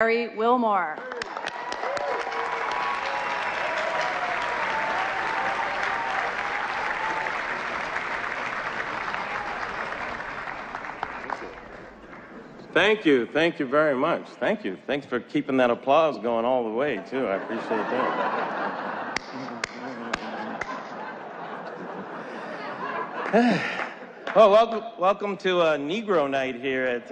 Wilmore. Thank you. Thank you very much. Thank you. Thanks for keeping that applause going all the way, too. I appreciate that. Well, welcome to Negro Night here at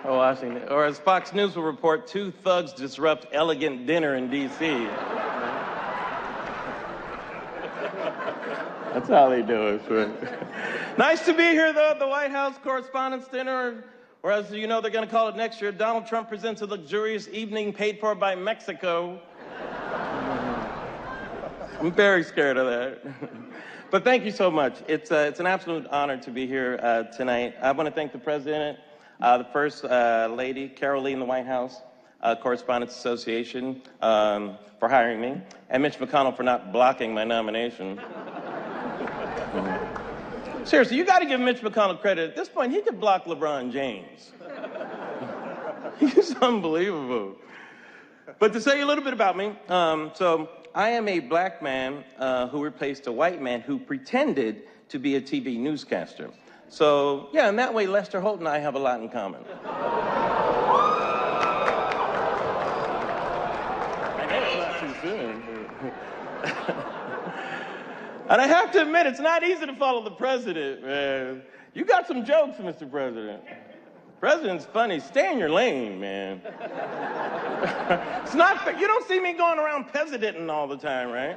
Washington. Or as Fox News will report, two thugs disrupt elegant dinner in D.C. That's how they do it. Right? Nice to be here, though, at the White House Correspondence Dinner, or as you know they're going to call it next year, Donald Trump presents a luxurious evening paid for by Mexico. I'm very scared of that. But thank you so much. It's an absolute honor to be here tonight. I want to thank the President, the First Lady, Carol Lee in the White House Correspondents Association for hiring me, and Mitch McConnell for not blocking my nomination. Seriously, you got to give Mitch McConnell credit. At this point, he could block LeBron James. He's unbelievable. But to say a little bit about me, so I am a black man who replaced a white man who pretended to be a TV newscaster. So, yeah, in that way, Lester Holt and I have a lot in common. I know it's not too soon. And I have to admit, it's not easy to follow the president, man. You got some jokes, Mr. President. President's funny. Stay in your lane, man. It's not, you don't see me going around presidenting all the time, right?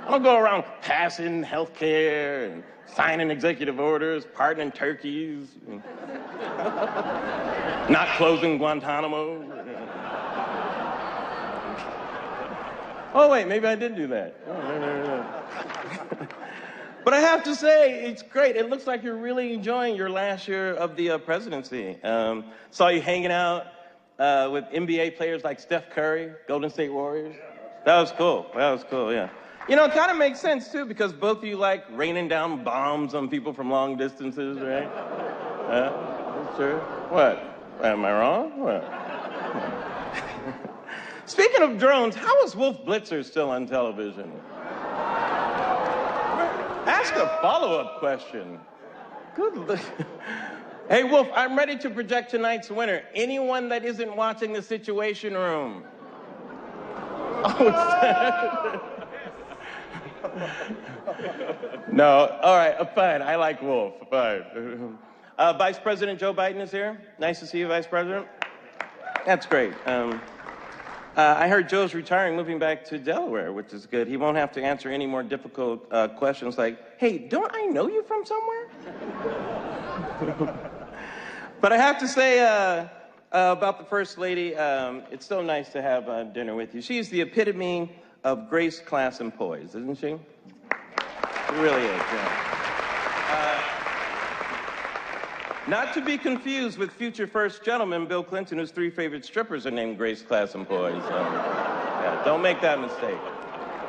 I don't go around passing health care and signing executive orders, pardoning turkeys, not closing Guantanamo. Oh, wait, maybe I did do that. Oh, no. But I have to say, it's great. It looks like you're really enjoying your last year of the presidency. Saw you hanging out with NBA players like Steph Curry, Golden State Warriors. That was cool. Yeah. You know, it kind of makes sense, too, because both of you like raining down bombs on people from long distances, right? Sure. What? Am I wrong? What? Speaking of drones, how is Wolf Blitzer still on television? Ask a follow-up question. Good. Hey, Wolf, I'm ready to project tonight's winner. Anyone that isn't watching The Situation Room. Oh, no, all right, fine. I like Wolf. Fine. Vice President Joe Biden is here. Nice to see you, Vice President. That's great. I heard Joe's retiring, moving back to Delaware, which is good. He won't have to answer any more difficult questions like, hey, don't I know you from somewhere? But I have to say about the First Lady, it's so nice to have dinner with you. She's the epitome of grace, class, and poise, isn't she? She really is, yeah. Not to be confused with future first gentleman Bill Clinton, whose three favorite strippers are named Grace, Class, and Poise. Yeah, don't make that mistake.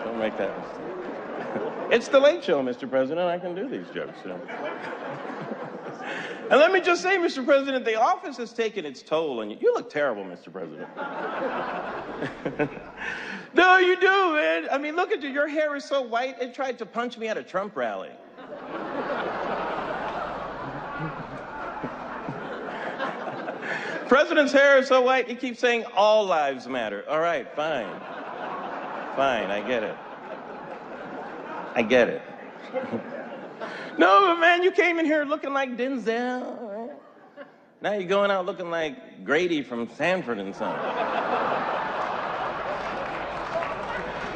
Don't make that mistake. It's the Late Show, Mr. President. I can do these jokes. You know? And let me just say, Mr. President, the office has taken its toll on you. You look terrible, Mr. President. No, you do, man. I mean, look at you. Your hair is so white, it tried to punch me at a Trump rally. President's hair is so white, he keeps saying all lives matter. All right, fine. Fine, I get it. No, but man, you came in here looking like Denzel, right? Now you're going out looking like Grady from Sanford and Son.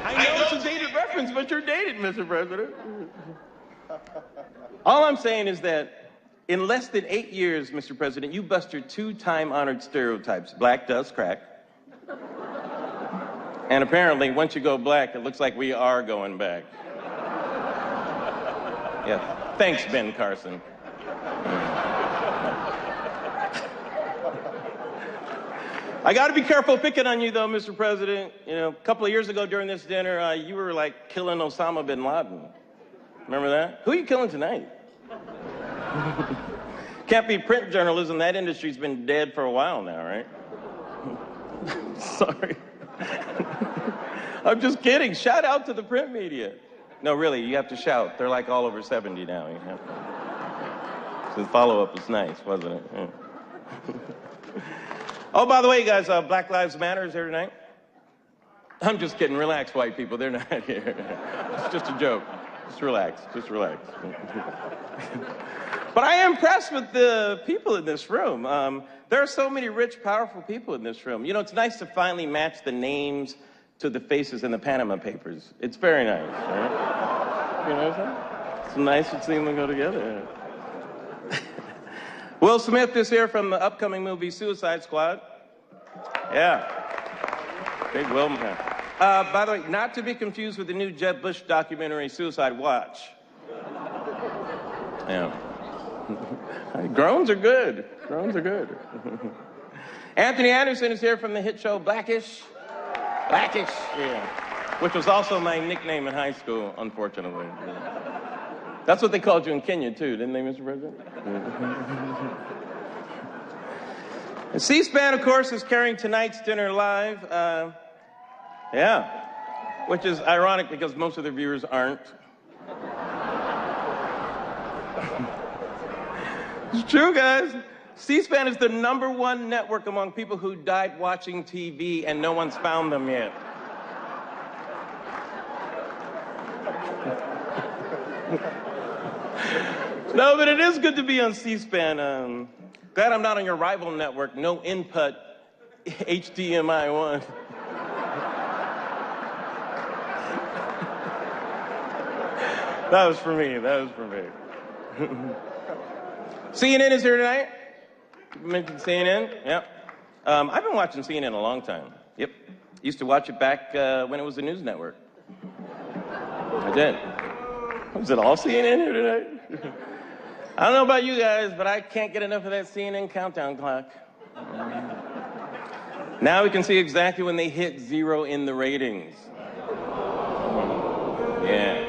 I know it's a dated reference, but you're dated, Mr. President. All I'm saying is that in less than 8 years, Mr. President, you busted two time-honored stereotypes. Black does crack. And apparently, once you go black, it looks like we are going back. Yeah. Thanks, Ben Carson. I got to be careful picking on you, though, Mr. President. You know, a couple of years ago during this dinner, you were like killing Osama bin Laden. Remember that? Who are you killing tonight? Can't be print journalism. That industry's been dead for a while now, right? Sorry. I'm just kidding. Shout out to the print media. No, really, you have to shout. They're like all over 70 now. You have to. So the follow-up was nice, wasn't it? Yeah. Oh, by the way, guys, Black Lives Matter is here tonight. I'm just kidding. Relax, white people. They're not here. It's just a joke. Just relax. Just relax. But I am impressed with the people in this room. There are so many rich, powerful people in this room. You know, it's nice to finally match the names to the faces in the Panama Papers. It's very nice, right? You know what I'm saying? It's nice to see them go together. Will Smith is here from the upcoming movie Suicide Squad. Yeah. Big Wilmore. By the way, not to be confused with the new Jeb Bush documentary, Suicide Watch. Yeah. Groans are good. Groans are good. Anthony Anderson is here from the hit show Blackish. Blackish, yeah. Which was also my nickname in high school, unfortunately. That's what they called you in Kenya, too, didn't they, Mr. President? And C-SPAN, of course, is carrying tonight's dinner live. Yeah. Which is ironic because most of their viewers aren't. It's true, guys. C-SPAN is the #1 network among people who died watching TV, and no one's found them yet. No, but it is good to be on C-SPAN. Glad I'm not on your rival network, No Input, HDMI 1. That was for me. That was for me. CNN is here tonight. You mentioned CNN. Yep. I've been watching CNN a long time. Yep. Used to watch it back when it was a news network. I did. Was it all CNN here tonight? I don't know about you guys, but I can't get enough of that CNN countdown clock. Now we can see exactly when they hit 0 in the ratings. Yeah.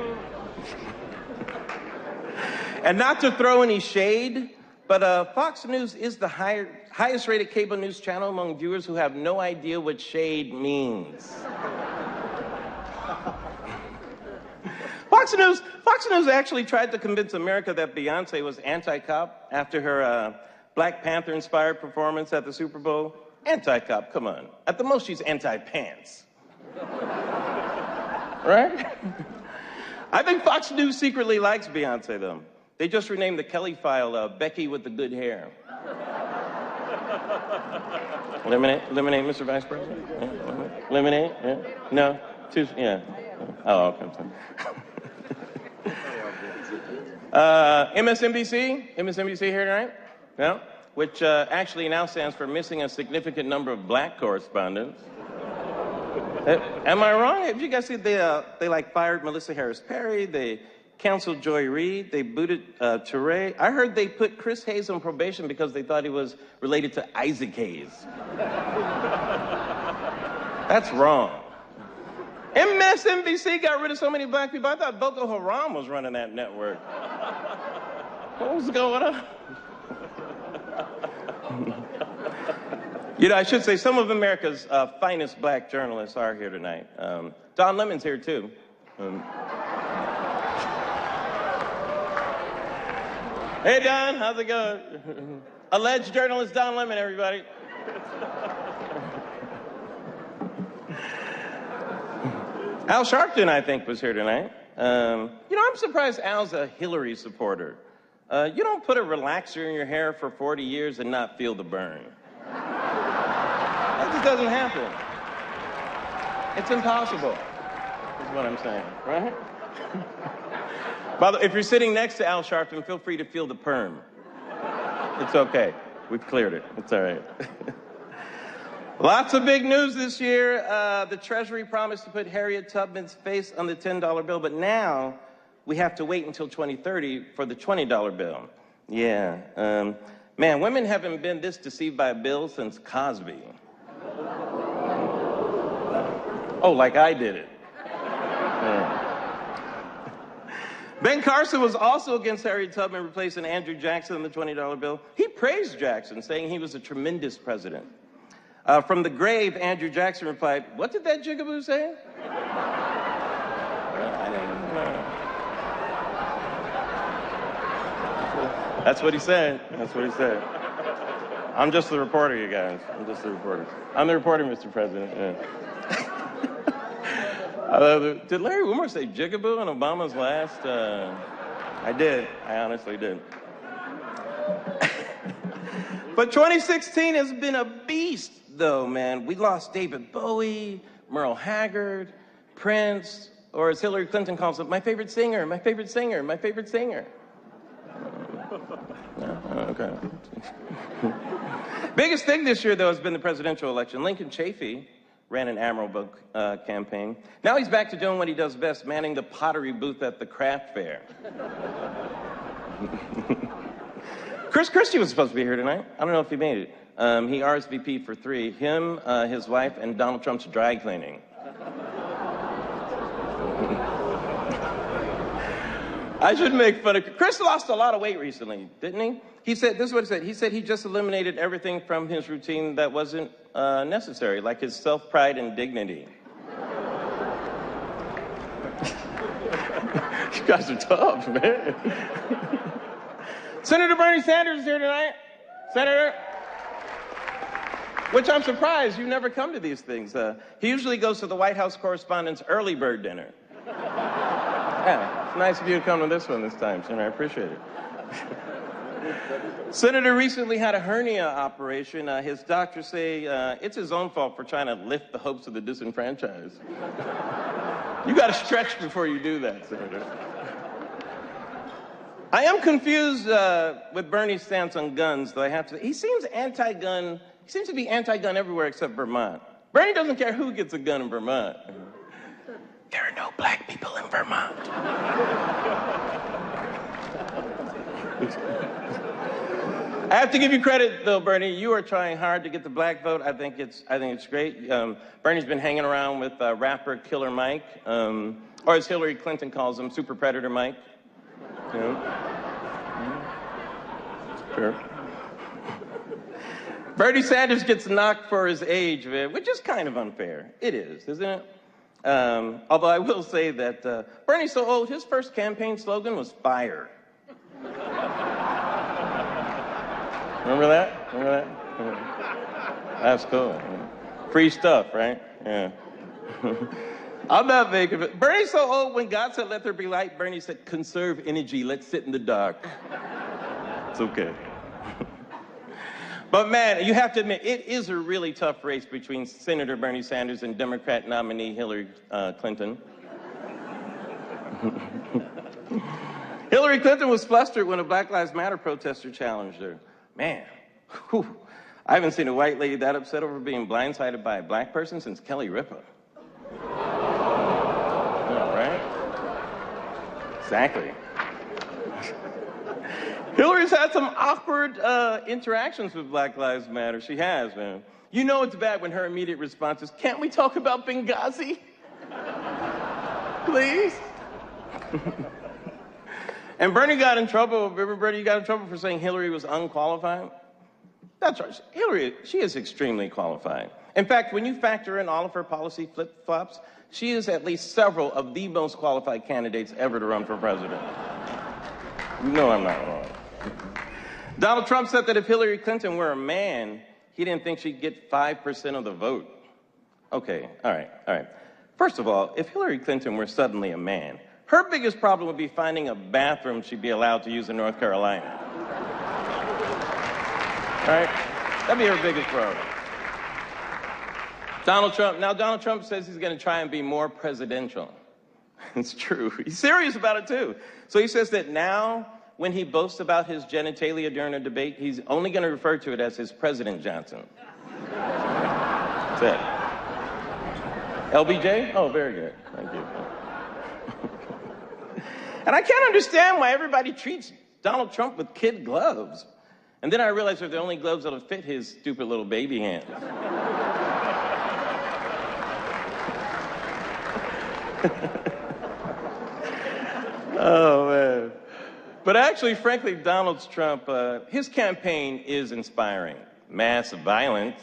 And not to throw any shade, but Fox News is the highest rated cable news channel among viewers who have no idea what shade means. Fox News actually tried to convince America that Beyonce was anti-cop after her Black Panther-inspired performance at the Super Bowl. Anti-cop, come on. At the most, she's anti-pants. Right? I think Fox News secretly likes Beyonce, though. They just renamed the Kelly file Becky with the good hair. Lemonade, Mr. Vice President? Yeah, lemonade? Yeah? No? Yeah. Oh, okay. MSNBC here tonight? Yeah. Which actually now stands for missing a significant number of black correspondents. Am I wrong? Did you guys see they like fired Melissa Harris Perry? They canceled Joy Reid. They booted Touré. I heard they put Chris Hayes on probation because they thought he was related to Isaac Hayes. That's wrong. MSNBC got rid of so many black people. I thought Boko Haram was running that network. What was going on? You know, I should say some of America's finest black journalists are here tonight. Don Lemon's here, too. Hey, Don, how's it going? Alleged journalist Don Lemon, everybody. Al Sharpton, I think, was here tonight. You know, I'm surprised Al's a Hillary supporter. You don't put a relaxer in your hair for 40 years and not feel the burn. That just doesn't happen. It's impossible, is what I'm saying, right? By the way, if you're sitting next to Al Sharpton, feel free to feel the perm. It's okay. We've cleared it. It's all right. Lots of big news this year. The Treasury promised to put Harriet Tubman's face on the $10 bill, but now we have to wait until 2030 for the $20 bill. Yeah. Man, women haven't been this deceived by a bill since Cosby. Oh, like I did it. Yeah. Ben Carson was also against Harriet Tubman replacing Andrew Jackson on the $20 bill. He praised Jackson, saying he was a tremendous president. From the grave, Andrew Jackson replied, "What did that jigaboo say?" I didn't know. That's what he said. That's what he said. I'm just the reporter, you guys. I'm just the reporter. I'm the reporter, Mr. President. Yeah. Did Larry Wilmore say jigaboo in Obama's last? I did. I honestly did. But 2016 has been a beast, though, man. We lost David Bowie, Merle Haggard, Prince, or as Hillary Clinton calls it, my favorite singer, my favorite singer, my favorite singer. Okay. Biggest thing this year, though, has been the presidential election. Lincoln Chafee ran an admirable campaign. Now he's back to doing what he does best, manning the pottery booth at the craft fair. Chris Christie was supposed to be here tonight. I don't know if he made it. He RSVP'd for 3, him, his wife, and Donald Trump's dry cleaning. I shouldn't make fun of Chris. Lost a lot of weight recently, didn't he? He said, this is what he said. He said he just eliminated everything from his routine that wasn't necessary, like his self-pride and dignity. You guys are tough, man. Senator Bernie Sanders is here tonight. Senator. Which I'm surprised you never come to these things. He usually goes to the White House Correspondence early bird dinner. Yeah, it's nice of you to come to this one this time, Senator. I appreciate it. Senator recently had a hernia operation. His doctors say it's his own fault for trying to lift the hopes of the disenfranchised. You got to stretch before you do that, Senator. I am confused with Bernie's stance on guns, though I have to. He seems anti-gun. He seems to be anti-gun everywhere except Vermont. Bernie doesn't care who gets a gun in Vermont. There are no black people in Vermont. I have to give you credit, though, Bernie. You are trying hard to get the black vote. I think it's great. Bernie's been hanging around with rapper Killer Mike, or as Hillary Clinton calls him, Super Predator Mike. You know? Sure. Bernie Sanders gets knocked for his age, which is kind of unfair. It is, isn't it? Although I will say that Bernie's so old, his first campaign slogan was fire. Remember that? That's cool. Free stuff, right? Yeah. I'm not making it. Bernie's so old, when God said, let there be light, Bernie said, conserve energy, let's sit in the dark. It's okay. But man, you have to admit, it is a really tough race between Senator Bernie Sanders and Democrat nominee Hillary Clinton. Hillary Clinton was flustered when a Black Lives Matter protester challenged her. Man, I haven't seen a white lady that upset over being blindsided by a black person since Kelly Ripa. Yeah, right? Exactly. Hillary's had some awkward interactions with Black Lives Matter. She has, man. You know it's bad when her immediate response is, can't we talk about Benghazi? Please? And Bernie got in trouble. Remember, Bernie, you got in trouble for saying Hillary was unqualified? That's right. Hillary, she is extremely qualified. In fact, when you factor in all of her policy flip-flops, she is at least several of the most qualified candidates ever to run for president. You know I'm not wrong. Donald Trump said that if Hillary Clinton were a man, he didn't think she'd get 5% of the vote. Okay, all right. First of all, if Hillary Clinton were suddenly a man, her biggest problem would be finding a bathroom she'd be allowed to use in North Carolina. Right? That'd be her biggest problem. Donald Trump says he's going to try and be more presidential. It's true. He's serious about it, too. So he says that now, when he boasts about his genitalia during a debate, he's only going to refer to it as his President Johnson. That's it. LBJ? Oh, very good. Thank you. And I can't understand why everybody treats Donald Trump with kid gloves. And then I realized they're the only gloves that'll fit his stupid little baby hands. Oh, man. But actually, frankly, Donald Trump, his campaign is inspiring. Mass violence.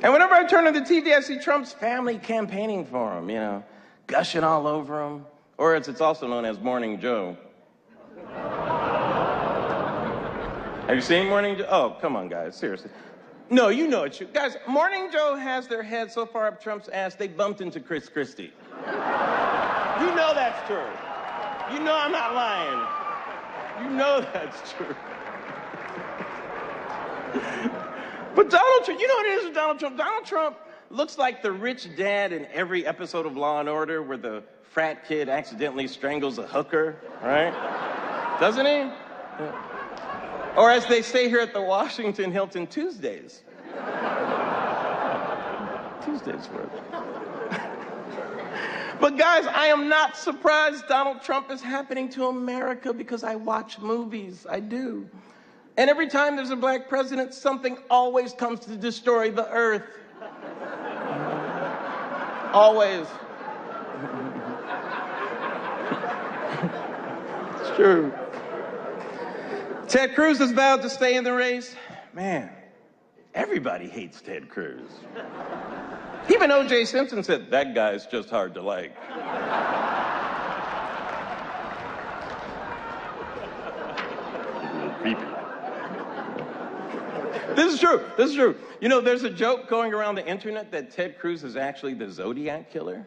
And whenever I turn on the TV, I see Trump's family campaigning for him, gushing all over him. Or as it's also known as Morning Joe. Have you seen Morning Joe? Oh, come on, guys, seriously. No, you know it's true. Guys, Morning Joe has their head so far up Trump's ass, they bumped into Chris Christie. You know that's true. You know I'm not lying. You know that's true. But Donald Trump, you know what it is with Donald Trump? Donald Trump looks like the rich dad in every episode of Law and Order where the frat kid accidentally strangles a hooker, right? Doesn't he? Yeah. Or as they say here at the Washington Hilton, Tuesdays. Tuesdays work. But guys, I am not surprised Donald Trump is happening to America because I watch movies. I do. And every time there's a black president, something always comes to destroy the earth. Always. It's true. Ted Cruz has vowed to stay in the race. Man, everybody hates Ted Cruz. Even O.J. Simpson said, that guy's just hard to like. Creepy. This is true. This is true. You know, there's a joke going around the internet that Ted Cruz is actually the Zodiac killer.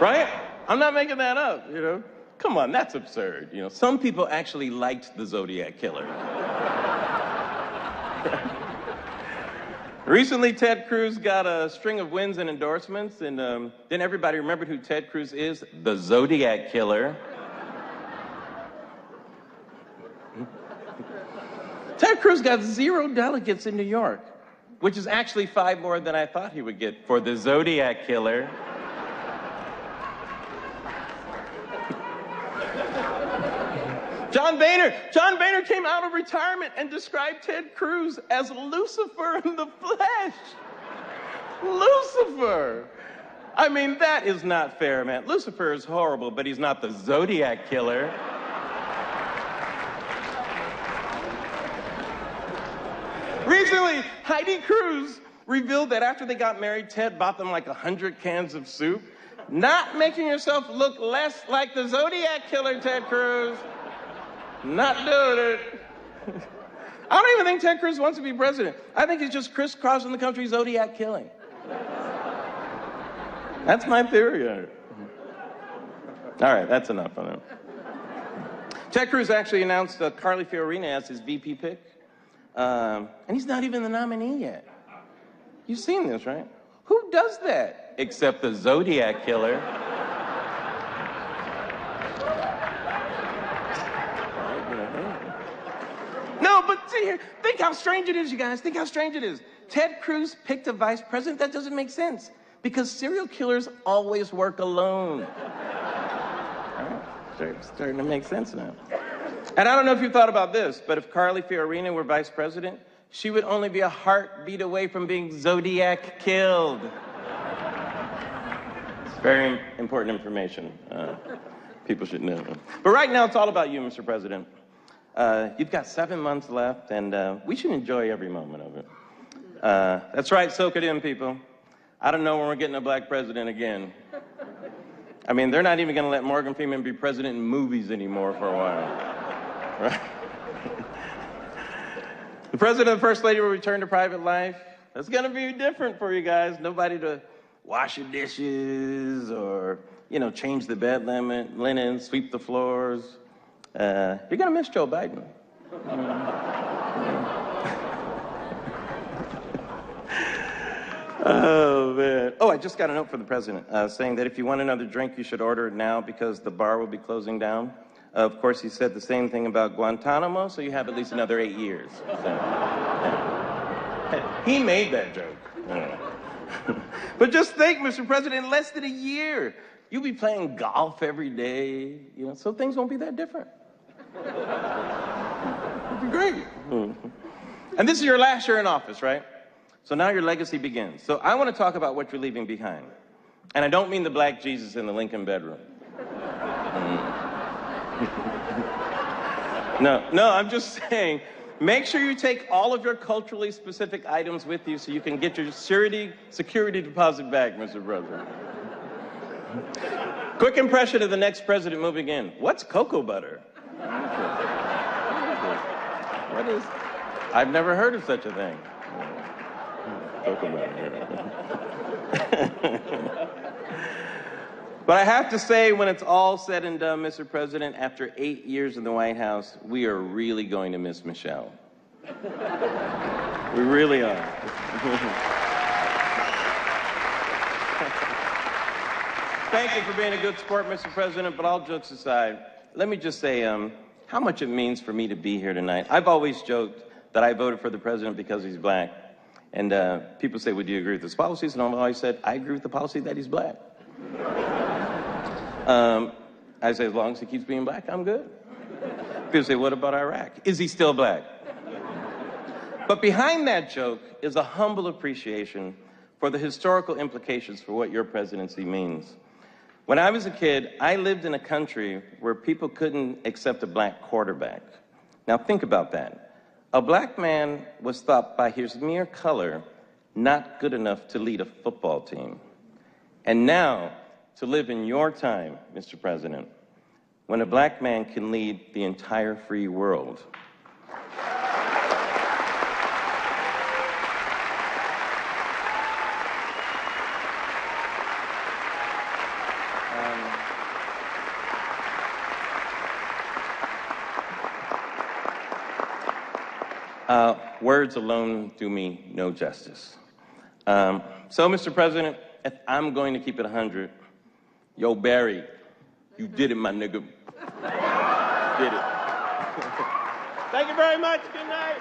Right? I'm not making that up, Come on, that's absurd. Some people actually liked the Zodiac killer. Recently, Ted Cruz got a string of wins and endorsements, and then everybody remembered who Ted Cruz is, the Zodiac killer. Ted Cruz got 0 delegates in New York, which is actually 5 more than I thought he would get for the Zodiac killer. John Boehner came out of retirement and described Ted Cruz as Lucifer in the flesh. Lucifer. I mean, that is not fair, man. Lucifer is horrible, but he's not the Zodiac killer. Recently, Heidi Cruz revealed that after they got married, Ted bought them like 100 cans of soup. Not making yourself look less like the Zodiac killer, Ted Cruz. Not doing it. I don't even think Ted Cruz wants to be president. I think he's just crisscrossing the country Zodiac killing. That's my theory on it. All right, that's enough on it. Ted Cruz actually announced Carly Fiorina as his VP pick. And he's not even the nominee yet. You've seen this, right? Who does that? Except the Zodiac killer. No, but see here, think how strange it is, you guys. Think how strange it is. Ted Cruz picked a vice president? That doesn't make sense. Because serial killers always work alone. All right, starting to make sense now. And I don't know if you thought about this, but if Carly Fiorina were vice president, she would only be a heartbeat away from being Zodiac killed. It's very important information. People should know. But right now, it's all about you, Mr. President. You've got 7 months left, and we should enjoy every moment of it. That's right, soak it in, people. I don't know when we're getting a black president again. I mean, they're not even going to let Morgan Freeman be president in movies anymore for a while. Right? The president and the first lady will return to private life. That's going to be different for you guys. Nobody to wash your dishes or, change the bed linen, sweep the floors. You're going to miss Joe Biden. Oh, man. Oh, I just got a note from the president saying that if you want another drink, you should order it now because the bar will be closing down. Of course, he said the same thing about Guantanamo, so you have at least another 8 years. So, yeah. He made that joke. But just think, Mr. President, in less than a year, you'll be playing golf every day, so things won't be that different. It'll be great. And this is your last year in office, right? So now your legacy begins. So I want to talk about what you're leaving behind. And I don't mean the black Jesus in the Lincoln bedroom. No, I'm just saying, make sure you take all of your culturally specific items with you so you can get your security deposit back, Mr. President. Quick impression of the next president moving in. What's cocoa butter? What is? I've never heard of such a thing. Cocoa butter. But I have to say, when it's all said and done, Mr. President, after 8 years in the White House, we are really going to miss Michelle. We really are. Thank you for being a good sport, Mr. President, but all jokes aside, let me just say how much it means for me to be here tonight. I've always joked that I voted for the president because he's black. And people say, would you agree with his policies? And I've always said, I agree with the policy that he's black. I say, as long as he keeps being black, I'm good. People say, what about Iraq? Is he still black? But behind that joke is a humble appreciation for the historical implications for what your presidency means. When I was a kid, I lived in a country where people couldn't accept a black quarterback. Now think about that. A black man was thought by his mere color not good enough to lead a football team. And now, to live in your time, Mr. President, when a black man can lead the entire free world. Words alone do me no justice. So, Mr. President, if I'm going to keep it 100, yo, Barry, you did it, my nigga. Did it. Thank you very much. Good night.